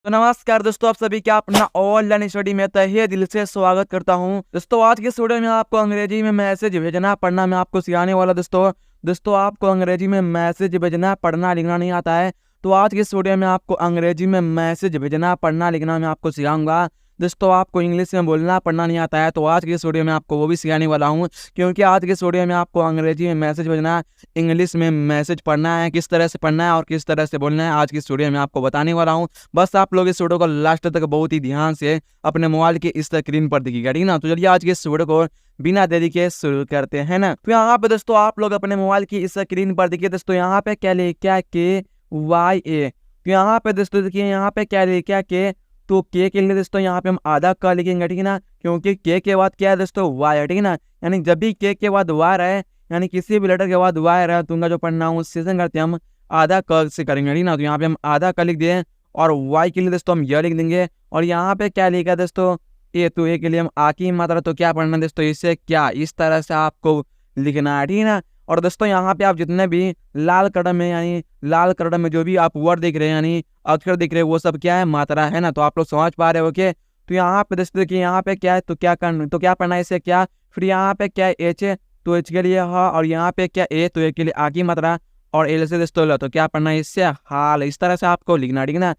तो नमस्कार दोस्तों, आप सभी का अपना ऑनलाइन स्टडी में तहे दिल से स्वागत करता हूं। दोस्तों आज के वीडियो में आपको अंग्रेजी में मैसेज भेजना पढ़ना मैं आपको सिखाने वाला। दोस्तों आपको अंग्रेजी में मैसेज भेजना पढ़ना लिखना नहीं आता है, तो आज के इस वीडियो में आपको अंग्रेजी में मैसेज भेजना पढ़ना लिखना मैं आपको सिखाऊंगा। दोस्तों आपको इंग्लिश में बोलना पढ़ना नहीं आता है, तो आज के इस वीडियो में आपको वो भी सिखाने वाला हूँ, क्योंकि आज के इस वीडियो में आपको अंग्रेजी में मैसेज भेजना, इंग्लिश में मैसेज पढ़ना है, किस तरह से पढ़ना है और किस तरह से बोलना है आज की इस वीडियो में आपको बताने वाला हूँ। बस आप लोग इस वीडियो को लास्ट तक बहुत ही ध्यान से अपने मोबाइल के इस स्क्रीन पर दिखेगा, ठीक ना। तो चलिए आज के इस वीडियो को बिना देरी के शुरू करते हैं ना। तो यहाँ पे दोस्तों आप लोग अपने मोबाइल की इस स्क्रीन पर देखिए। दोस्तों यहाँ पे क्या लिखा KYA, तो यहाँ पे दोस्तों देखिए यहाँ पे क्या लिखा के, तो के लिए दोस्तों यहाँ पे हम आधा क लिखेंगे, ठीक है ना, क्योंकि के बाद क्या है दोस्तों वाई है, ठीक है ना। यानी जब भी के बाद वाई रहे, यानी किसी भी लेटर के बाद वाई रहे, तो उनका जो पढ़ना हूँ सेशन करते हैं हम आधा क से करेंगे, ठीक ना। तो यहाँ पे हम आधा क लिख दिए और वाई के लिए दोस्तों हम यह लिख देंगे। और यहाँ पे क्या लिखा दोस्तों ए, तो ए के लिए हम आ की मात्रा, तो क्या पढ़ना दोस्तों इससे क्या, इस तरह से आपको लिखना है, ठीक है ना। और दोस्तों यहाँ पे आप जितने भी लाल कलम में, यानी लाल कलम में जो भी आप वर्ड देख रहे हैं यानी अक्षर दिख रहे हैं, वो सब क्या है मात्रा है ना। तो आप लोग समझ पा रहे हो कि तो यहाँ पे दोस्तों देखिए यहाँ पे क्या है, तो क्या करना, तो क्या पढ़ना है इससे क्या। फिर यहाँ पे क्या है एच है, तो एच के लिए हा, और यहाँ पे क्या ए, तो ए के लिए आ की मात्रा, और एल से दोस्तों लो, तो क्या पढ़ना है इससे हाल। इस तरह से आपको लिखना, ठीक है ना।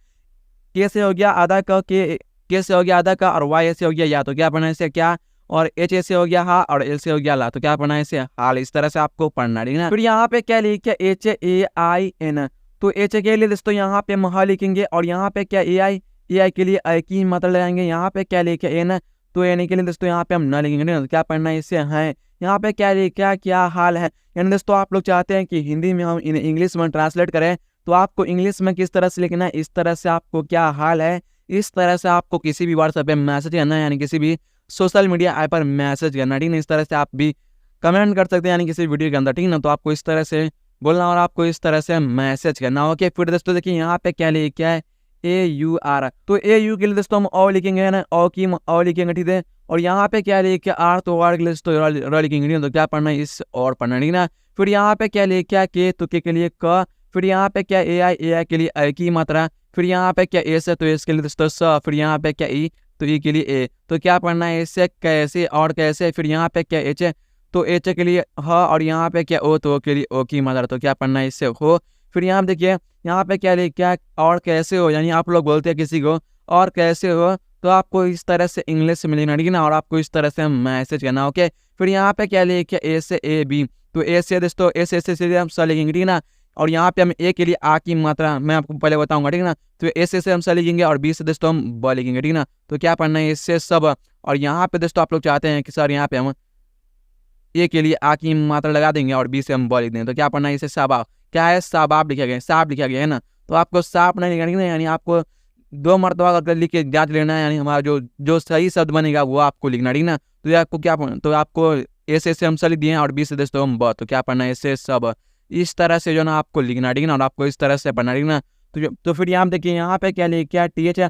के से हो गया आधा का, के से हो गया आधा का, और वाई से हो गया या, तो क्या पढ़ना है इससे क्या, और एच से हो गया हा, और एल से हो गया ला, तो क्या पढ़ना है इसे हाल। इस तरह से आपको पढ़ना, ठीक है ना। फिर यहाँ पे क्या लिखा HAIN, तो एच के लिए दोस्तों यहाँ पे महा लिखेंगे, और यहाँ पे क्या AI के लिए आई की मात्रा लगाएंगे। यहाँ पे क्या लिखा एन, तो एन के लिए दोस्तों यहाँ पे हम न लिखेंगे, तो क्या पढ़ना है इससे है। यहाँ पे क्या लिखा क्या हाल है, यानी दोस्तों आप लोग चाहते हैं कि हिंदी में हम इंग्लिश में ट्रांसलेट करें, तो आपको इंग्लिश में किस तरह से लिखना है, इस तरह से आपको क्या हाल है, इस तरह से आपको किसी भी व्हाट्सएप पे मैसेज करना है, यानी किसी भी सोशल मीडिया ऐप पर मैसेज करना, ठीक है। इस तरह से आप भी कमेंट कर सकते हैं यानी किसी वीडियो के अंदर, ठीक है ना। तो आपको इस तरह से बोलना और आपको इस तरह से मैसेज करना। ओके, फिर दोस्तों देखिए यहाँ पे क्या लिखा है AUR, तो AU के लिए दोस्तों हम ओ लिखेंगे ना, ओ लिखेंगे, ठीक है। और यहाँ पे क्या लिखा आर, तो आर के लिए दोस्तों र लिखेंगे, तो क्या पढ़ना है इस और पढ़ना, ठीक है ना। फिर यहाँ पे क्या लिखा के, तो के लिए क, फिर यहाँ पे क्या AI के लिए आई की मात्रा, फिर यहाँ पे क्या एस है, तो एस के लिए दोस्तों स, फिर यहाँ पे क्या ई, तो ई के लिए ए, तो क्या पढ़ना है इससे कैसे और कैसे। फिर यहाँ पे क्या एच है, तो एच के लिए ह, और यहाँ पे क्या ओ, तो ओ के लिए ओ की मात्रा, तो क्या पढ़ना है इससे हो। फिर यहाँ देखिए यहाँ पे क्या लिखा और कैसे हो, यानी आप लोग बोलते हैं किसी को और कैसे हो, तो आपको इस तरह से इंग्लिश में लिखना, ठीक है ना, और आपको इस तरह से मैसेज करना। ओके, फिर यहाँ पे क्या लिखा ए से AB, तो ए से दोस्तों एस से हम स लिखेंगे, ठीक है ना। और यहाँ पे हम ए के लिए आ की मात्रा मैं आपको पहले बताऊंगा, ठीक है ना। तो एस से हम स लिखेंगे और बी से दोस्तों हम ब लिखेंगे, ठीक है ना। तो क्या पढ़ना है इससे सब। और यहाँ पे दोस्तों आप लोग चाहते हैं कि सर यहाँ पे हम ए के लिए आ की मात्रा लगा देंगे और बी से हम ब लिख देंगे, तो क्या पढ़ना है इसे साबाब, क्या है साबाब लिखा गया है, साफ लिखा गया है ना। तो आपको साफ नहीं लिखना, ठीक है, यानी आपको 2 मरतबा अगर लिख के जांच लेना है, यानी हमारा जो सही शब्द बनेगा वो आपको लिखना, ठीक है ना। तो आपको क्या, तो आपको ए से हम स लिख दिए और बी से दोस्तों हम ब, तो क्या पढ़ना है इससे सब। इस तरह से जो ना आपको लिखना, ठीक है ना, और आपको इस तरह से पढ़ना, ठीक है ना। तो फिर यहाँ देखिए यहाँ पे क्या लिखा TH है,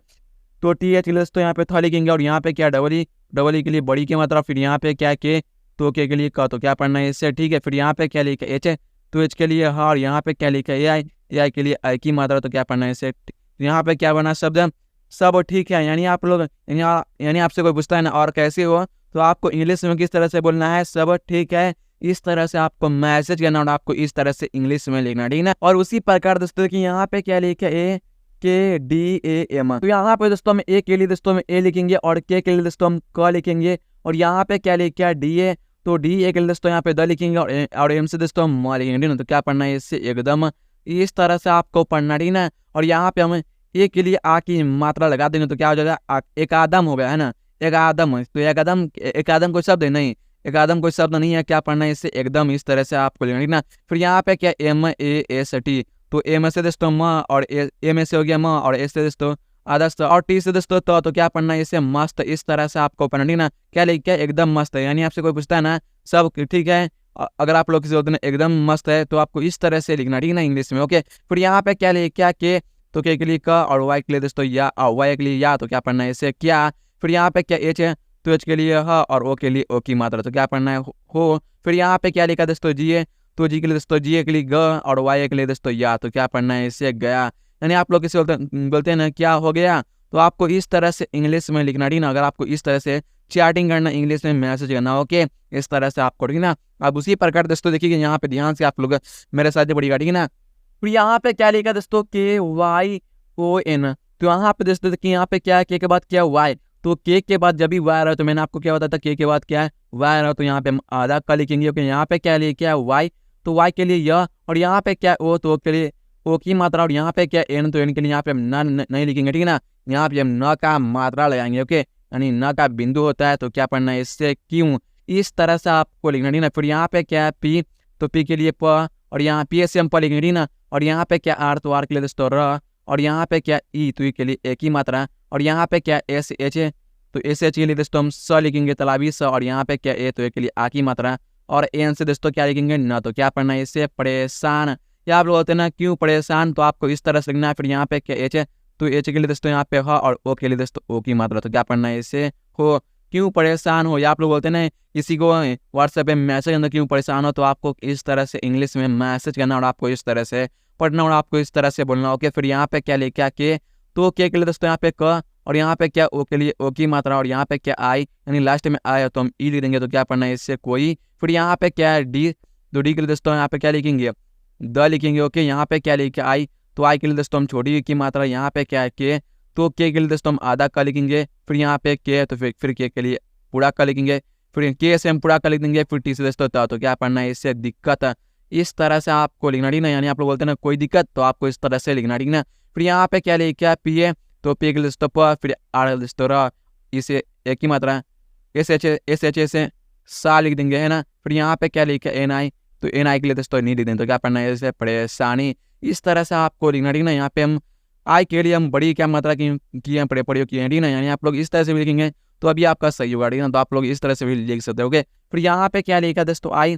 तो TH के लिए दोस्तों यहाँ पे था लिखेंगे, और यहाँ पे क्या डबल ई के लिए बड़ी की मात्रा, फिर यहाँ पे क्या के, तो के लिए का, तो क्या पढ़ना है इससे, ठीक है। फिर यहाँ पे क्या लिखा एच है, तो एच के लिए हाँ, और यहाँ पे क्या लिखा AI के लिए आई की मात्रा, तो क्या पढ़ना है इससे। यहाँ पे क्या बना शब्द सब, ठीक है। यानी आप लोग यानी आपसे कोई पूछता है ना और कैसे हो, तो आपको इंग्लिश में किस तरह से बोलना है सब, ठीक है। इस तरह से आपको मैसेज करना और आपको इस तरह से इंग्लिश में लिखना, ठीक है ना। और उसी प्रकार दोस्तों कि यहाँ पे क्या लिखा AKDAM, तो यहाँ पे दोस्तों हम ए के लिए दोस्तों हम ए लिखेंगे, और के लिए दोस्तों हम क लिखेंगे। और यहाँ पे क्या लिखा DA, तो DA के लिए दोस्तों यहाँ पे द लिखेंगे, और एम से दोस्तों हम म लिखेंगे, ठीक ना। तो क्या पढ़ना है इससे एकदम, इस तरह से आपको पढ़ना, ठीक ना। और यहाँ पे हम ए के लिए आ की मात्रा लगा देंगे, तो क्या हो जाएगा एक आदम हो गया है ना, एक आदम। तो एक आदम कोई शब्द है नहीं, एक आदम कोई शब्द नहीं है, क्या पढ़ना है इससे एकदम, इस तरह से आपको लिखना, ठीक ना। फिर यहाँ पे क्या MAST, तो एम से दोस्तों म, और एम से हो गया म, और एस से दोस्तों आदर्श, और टी से दोस्तों तो क्या पढ़ना है इसे मस्त, इस तरह से आपको पढ़ना, ठीक ना। क्या लिखा है एकदम मस्त है, यानी आपसे कोई पूछता है ना सब, ठीक है। अगर आप लोग किसी बोलते हैं एकदम मस्त है, तो आपको इस तरह से लिखना, ठीक है ना, इंग्लिश में। ओके, फिर यहाँ पे क्या लिखा के, तो के लिए का, और वाई के लिए दोस्तों या, और वाई के लिए या, तो क्या पढ़ना है इसे क्या। फिर यहाँ पे क्या एच है, तो एच के लिए ह, और ओ के लिए ओ की मात्रा, तो क्या पढ़ना है हो। फिर यहाँ पे क्या लिखा दोस्तों जी है, तो जी के लिए दोस्तों जी के लिए ग, और वाई के लिए दोस्तों या, तो क्या पढ़ना है इसे गया। यानी आप लोग किसी बोलते हैं ना क्या हो गया, तो आपको इस तरह से इंग्लिश में लिखना, ठीक ना। अगर आपको इस तरह से चैटिंग करना, इंग्लिश में मैसेज करना, ओके, इस तरह से आपको, ठीक ना। अब उसी प्रकार दोस्तों देखिए यहाँ पे ध्यान से आप लोग मेरे साथ पढ़िएगा, ठीक है ना। फिर यहाँ पे क्या लिखा दोस्तों, KYON। तो यहाँ पे दोस्तों देखिए यहाँ पे क्या है, के बाद क्या वाई, तो के बाद जब भी वाई रहा, तो मैंने आपको क्या बताया था, के बाद क्या है वाई रहा, तो यहाँ पे हम आधा का लिखेंगे, ओके। यहाँ पे क्या लिखे, क्या वाई, तो वाई के लिए यह, और यहाँ पे क्या ओ, तो ओ के लिए ओ की मात्रा, और यहाँ पे क्या एन, तो एन के लिए यहाँ पे हम नहीं लिखेंगे, ठीक है ना। यहाँ पे हम न का मात्रा लगाएंगे, ओके, यानी न का बिंदु होता है, तो क्या पढ़ना है इससे क्यों, इस तरह से आपको लिखना, ठीक ना। फिर यहाँ पे क्या है पी, तो पी के लिए प, और यहाँ पी से हम प लिखेंगे, ठीक ना। और यहाँ पे क्या आर, तो आर के लिए दोस्तों र, और यहाँ पे क्या ई, तो ई के लिए एक ही मात्रा, और यहाँ पे क्या एस एच है, तो एस एच के लिए दोस्तों हम स लिखेंगे, तालाबी स, और यहाँ पे क्या ए, तो ए के लिए आ की मात्रा, और एन से दोस्तों क्या लिखेंगे न, तो क्या पढ़ना है इससे परेशान। या आप लोग होते हैं ना क्यों परेशान, तो आपको इस तरह से लिखना है। फिर यहाँ पे क्या एच है, तो एच के लिए दोस्तों यहाँ पे ह, और ओ के लिए दोस्तों ओ की मात्रा, तो क्या पढ़ना है इससे हो, क्यों परेशान हो। या आप लोग बोलते हैं ना किसी को व्हाट्सएप पे मैसेज करना, क्यों परेशान हो, तो आपको इस तरह से इंग्लिश में मैसेज करना, और आपको इस तरह से पढ़ना, और आपको इस तरह से बोलना, ओके। फिर यहाँ पे क्या लिखा के, तो के लिए दोस्तों यहाँ पे क, और यहाँ पे क्या ओ के लिए ओ की मात्रा, और यहाँ पे क्या आई, यानी लास्ट में आया तो हम ई लिख देंगे, तो क्या पढ़ना है इससे कोई। फिर यहाँ पे क्या है डी, तो डी के लिए दोस्तों यहाँ पे क्या लिखेंगे द लिखेंगे, ओके। यहाँ पे क्या लिखे आई, तो आई के लिए दोस्तों हम छोटी की मात्रा, यहाँ पे क्या है के, तो के लिए दोस्तों हम आधा का लिखेंगे। फिर यहाँ पे के, तो फिर के लिए पूरा का लिखेंगे। फिर के से हम पूरा का लिख देंगे। फिर टी से दोस्तों तो क्या पढ़ना है इससे दिक्कत, इस तरह से आपको लिखना, ठीक ना। यानी आप लोग बोलते हैं ना कोई दिक्कत, तो आपको इस तरह से लिखना, ठीक ना। फिर यहाँ पे क्या लिखा पी ए, तो पी के लिए दोस्तों प, फिर आर दोस्तों र, इसे एक ही मात्रा, एस एच से सा लिख देंगे, है ना। फिर यहाँ पे क्या लिखा एन आई, तो एन आई के लिए दोस्तों नहीं लिख देंगे, तो क्या पढ़ना है इससे परेशानी, इस तरह से आपको लिखना, ठीक ना। यहाँ पे हम आई के लिए हम बड़ी क्या मात्रा की हम प्रयोग किए हैं, ठीक ना। यानी आप लोग इस तरह से भी लिखेंगे तो अभी आपका सही होगा, ठीक ना। तो आप लोग इस तरह से भी लिख सकते हो, फिर यहाँ पे क्या लिखा दोस्तों आई,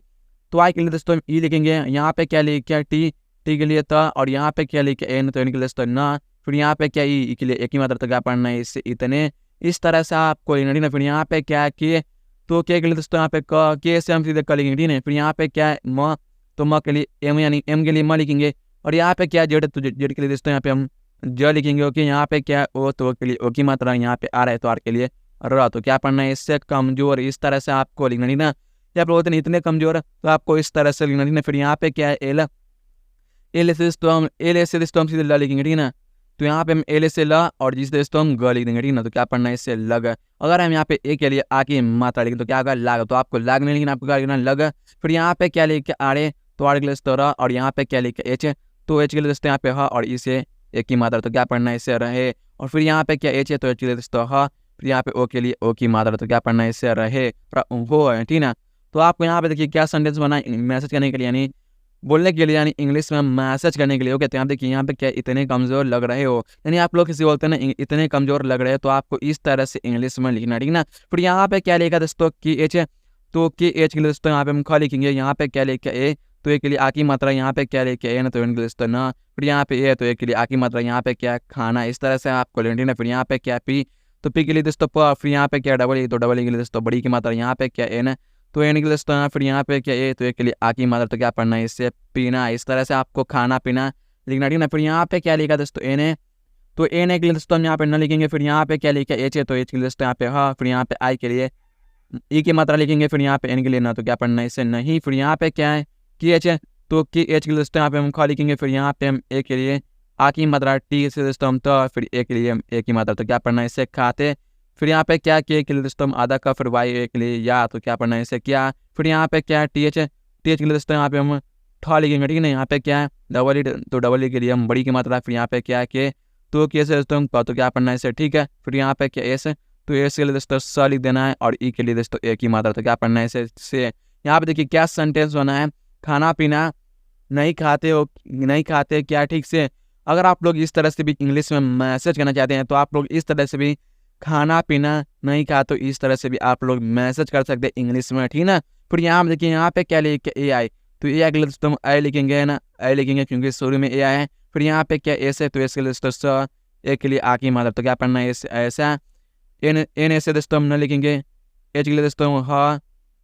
तो आई के लिए दोस्तों हम ई लिखेंगे। यहाँ पे क्या लिखा टी, टी के लिए त, और यहाँ पे क्या लिखा एन, तो एन के लिए दोस्तों न। फिर यहाँ पे क्या ई के लिए एक ही मात्रा, तो क्या पढ़ना है इससे इतने, इस तरह से आपको लिखना, ठीक ना। फिर यहाँ पे क्या के, तो के लिए दोस्तों यहाँ पे के से हम सीधे क लिखेंगे, ठीक है। फिर यहाँ पे क्या है म, तो म के लिए एम, यानी एम के लिए म लिखेंगे। और यहाँ पे क्या जेड, तो जेड के लिए दोस्तों यहाँ पे हम ज लिखेंगे, ओके। यहाँ पे क्या ओ, तो ओ के लिए ओ की मात्रा, यहाँ पे आ रहा है तो आर के लिए र, तो क्या पढ़ना है इससे कमजोर, इस तरह से आपको लिखना, ठीक ना। या आप लोग होते हैं इतने कमजोर, तो आपको इस तरह से लिखना, ठीक ना। फिर यहाँ पे क्या है एल, एल से दोस्तों हम सीधे ल लिखेंगे, ठीक ना। तो यहाँ पे हम एल से ल, और जिस दोस्तों हम ग लिख देंगे, ठीक ना। तो क्या पढ़ना है इससे लग। अगर हम यहाँ पे ए के लिए आ की मात्रा लिखें, तो क्या होगा लाग, तो आपको लाग नहीं लिखना, आपको क्या लिखना लग। फिर यहाँ पे क्या लिखे आर ए, तो आर के लिए दोस्तों र, और यहाँ पे क्या लिखे एच, तो एच के लिए दोस्तों यहाँ पे ह, और इसे एक की मात्रा, तो क्या पढ़ना है इससे रहे। और फिर यहाँ पे क्या एच है, तो एच के लिए दोस्तों ह, फिर यहाँ पे ओ के लिए ओ की मात्रा, तो क्या पढ़ना है इससे रहे हो है, ठीक ना। तो आपको यहाँ पे देखिए क्या सेंटेंस बना मैसेज करने के लिए, यानी बोलने के लिए, यानी इंग्लिश में मैसेज करने के लिए, ओके। तो यहाँ देखिए यहाँ पे क्या इतने कमजोर लग रहे हो, यानी आप लोग किसी बोलते हैं ना इतने कमजोर लग रहे हो, तो आपको इस तरह से इंग्लिश में लिखना, ठीक ना। फिर यहाँ पे क्या लिखा दोस्तों की एच है, तो की एच के लिए दोस्तों यहाँ पे हम ख लिखेंगे। यहाँ पे क्या लिखा ए, तो ए के लिए आ की मात्रा, यहाँ पे क्या लिखे ए ना, तो एन के लिए दोस्तों न। फिर यहाँ पे ए, तो ए के लिए आ की मात्रा, यहाँ पे क्या खाना, इस तरह से आपको लिखना, ठीक ना। फिर यहाँ पे क्या पी, तो पी के लिए दोस्तों प, फिर यहाँ पे क्या डबल ए, तो डबल ए के लिए दोस्तों बड़ी की मात्रा, यहाँ पे क्या एन, तो एन के लिए दोस्तों फिर यहाँ पे क्या ए, तो ए के लिए आ की मात्रा, तो क्या पढ़ना है इससे पीना, इस तरह से आपको खाना पीना लिखना, ठीक ना। फिर यहाँ पे क्या लिखा दोस्तों एन ए, तो एन ए के लिए दोस्तों हम यहाँ पे न लिखेंगे। फिर यहाँ पे क्या लिखा एच है, तो एच के लिए दोस्तों यहाँ पे हाँ, फिर यहाँ पे आई के लिए ई की मात्रा लिखेंगे। फिर यहाँ पे एन के लिए ना, तो क्या पढ़ना है इससे नहीं। फिर यहाँ पे क्या है की एच है, तो की एच के लिए दोस्तों यहाँ पे हम ख लिखेंगे। फिर यहाँ पे हम ए के लिए आ की मात्रा, टी से दोस्तों हम तो, फिर ए के लिए हम ए की मात्रा, तो क्या पढ़ना है इससे खाते। फिर यहाँ पे क्या के लिए दोस्तों हम आधा का, फिर वाई ए के लिए या, तो क्या पढ़ना है इससे क्या। फिर यहाँ पे क्या टी एच है, टी एच के लिए दोस्तों यहाँ पे हम ठ लिखेंगे, ठीक है ना। यहाँ पे क्या है डबल ई, तो डबल ई के लिए हम बड़ी की मात्रा, फिर यहाँ पे क्या है के, तो के से दोस्तों हम तो क्या पढ़ना है इससे, ठीक है। फिर यहाँ पे क्या एस, तो एस के लिए दोस्तों स लिख देना है, और ई के लिए दोस्तों ए की मात्रा, तो क्या पढ़ना है इससे। यहाँ पे देखिए क्या सेंटेंस बना है, खाना पीना नहीं खाते हो, नहीं खाते क्या ठीक से। अगर आप लोग इस तरह से भी इंग्लिश में मैसेज करना चाहते हैं, तो आप लोग इस तरह से भी खाना पीना नहीं खा, तो इस तरह से भी आप लोग मैसेज कर सकते हैं इंग्लिश में, ठीक ना। फिर यहाँ देखिए यहाँ पे क्या लिखे ए आई, तो ए आई के लिए दोस्तों हम आई लिखेंगे, है ना, आई लिखेंगे क्योंकि शुरू में ए आई है। फिर यहाँ पे क्या एस है, तो एस के लिए दोस्तों स, ए के लिए आ की मात्रा, तो क्या पढ़ना है ऐसा। एन ऐसे दोस्तों हम न लिखेंगे, एच के लिए दोस्तों ह,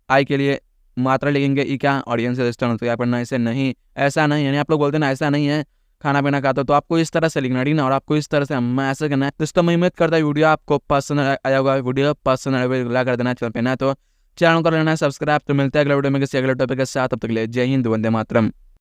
आई के लिए मात्रा लिखेंगे ई का, और एन से दोस्तों तो क्या पढ़ना है इसे नहीं, ऐसा नहीं। यानी आप लोग बोलते हैं ना ऐसा नहीं है, खाना पीना खाते हो, तो आपको इस तरह से लिखना ठीक ना, और आपको इस तरह से मैसेज करना है। दोस्तों मैं उम्मीद करता हूँ वीडियो आपको पसंद आया होगा। वीडियो पसंद आया कर देना, चैनल पे ना तो चैनल कर लेना सब्सक्राइब। तो मिलते हैं अगले वीडियो में किसी अगले टॉपिक के साथ, तब तक के लिए जय हिंद, वंदे मातरम।